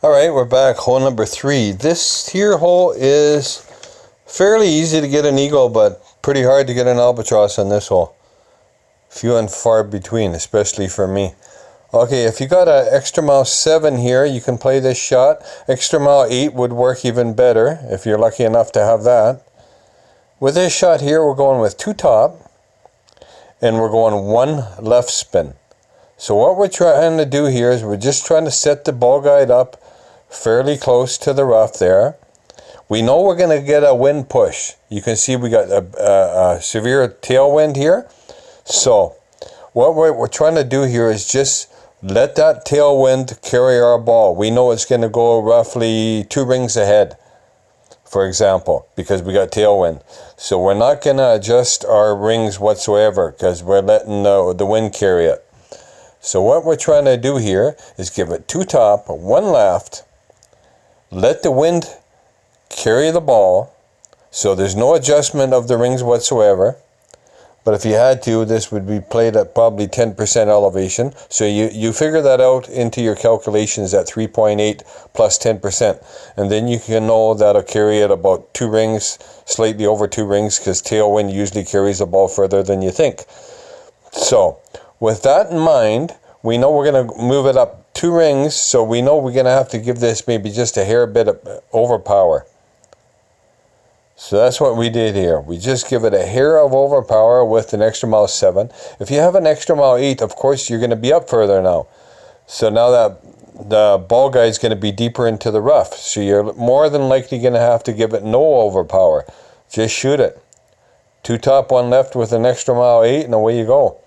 Alright, we're back. Hole number 3. This here hole is fairly easy to get an eagle, but pretty hard to get an albatross on this hole. Few and far between, especially for me. Okay, if you got an extra mile 7 here, you can play this shot. Extra mile 8 would work even better, if you're lucky enough to have that. With this shot here, we're going with 2 top, and we're going 1 left spin. So what we're trying to do here is we're just trying to set the ball guide up fairly close to the rough there. We know we're going to get a wind push. You can see we got a severe tailwind here. So what we're trying to do here is just let that tailwind carry our ball. We know it's going to go roughly 2 rings ahead, for example, because we got tailwind. So we're not going to adjust our rings whatsoever because we're letting the wind carry it. So what we're trying to do here is give it 2 top, 1 left, let the wind carry the ball, so there's no adjustment of the rings whatsoever. But if you had to, this would be played at probably 10% elevation. So you figure that out into your calculations at 3.8 plus 10%. And then you can know that'll carry it about 2 rings, slightly over 2 rings, because tailwind usually carries the ball further than you think. So with that in mind, we know we're going to move it up 2 rings, so we know we're going to have to give this maybe just a hair bit of overpower. So that's what we did here. We just give it a hair of overpower with an extra mile 7. If you have an extra mile 8, of course you're going to be up further now. So now that the ball guide is going to be deeper into the rough, so you're more than likely going to have to give it no overpower. Just shoot it. 2 top, 1 left with an extra mile 8, and away you go.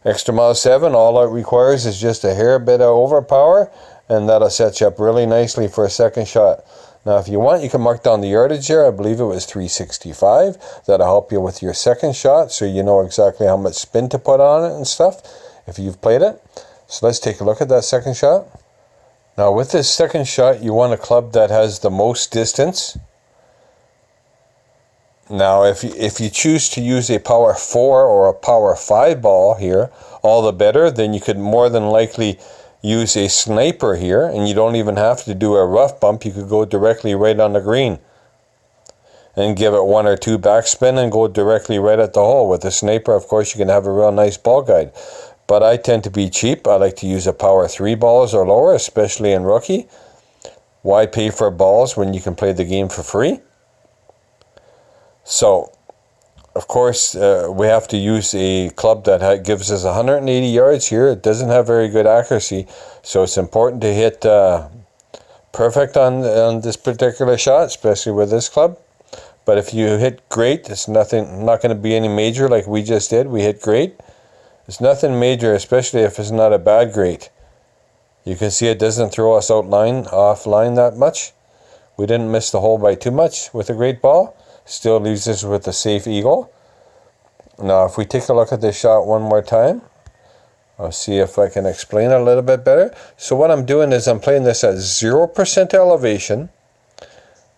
Extra mile 7, all it requires is just a hair bit of overpower, and that'll set you up really nicely for a second shot. Now if you want, you can mark down the yardage there. I believe it was 365. That'll help you with your second shot, so you know exactly how much spin to put on it and stuff, if you've played it. So let's take a look at that second shot. Now with this second shot, you want a club that has the most distance. Now if you choose to use a power 4 or a power 5 ball here, all the better. Then you could more than likely use a sniper here, and you don't even have to do a rough bump. You could go directly right on the green and give it 1 or 2 backspin and go directly right at the hole. With a sniper, of course, you can have a real nice ball guide. But I tend to be cheap. I like to use a power 3 balls or lower, especially in rookie. Why pay for balls when you can play the game for free? So, of course, we have to use a club that gives us 180 yards here. It doesn't have very good accuracy, so it's important to hit perfect on this particular shot, especially with this club. But if you hit great, it's not going to be any major like we just did. We hit great. It's nothing major, especially if it's not a bad great. You can see it doesn't throw us off line that much. We didn't miss the hole by too much with a great ball. Still leaves us with a safe eagle. Now if we take a look at this shot one more time, I'll see if I can explain it a little bit better. So what I'm doing is I'm playing this at 0% elevation.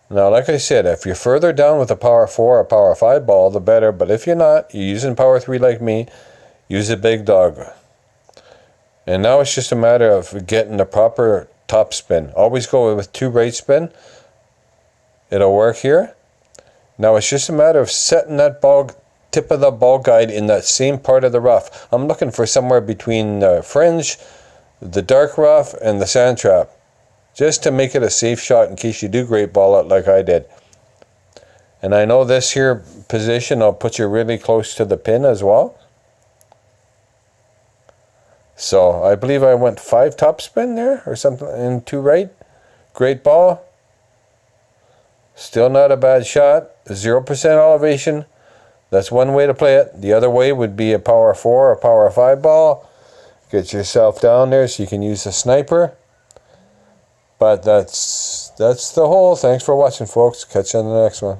Now like I said, if you're further down with a power 4 or power 5 ball, the better. But if you're not, you're using power 3 like me, use a big dog. And now it's just a matter of getting the proper top spin. Always go with 2 right spin. It'll work here. Now it's just a matter of setting that tip of the ball guide in that same part of the rough. I'm looking for somewhere between the fringe, the dark rough, and the sand trap, just to make it a safe shot in case you do great ball it like I did. And I know this here position will put you really close to the pin as well. So I believe I went 5 top spin there or something, and 2 right. Great ball. Still not a bad shot. 0% elevation. That's one way to play it. The other way would be a power 4 or power 5 ball. Get yourself down there so you can use a sniper. But that's the hole. Thanks for watching, folks. Catch you on the next one.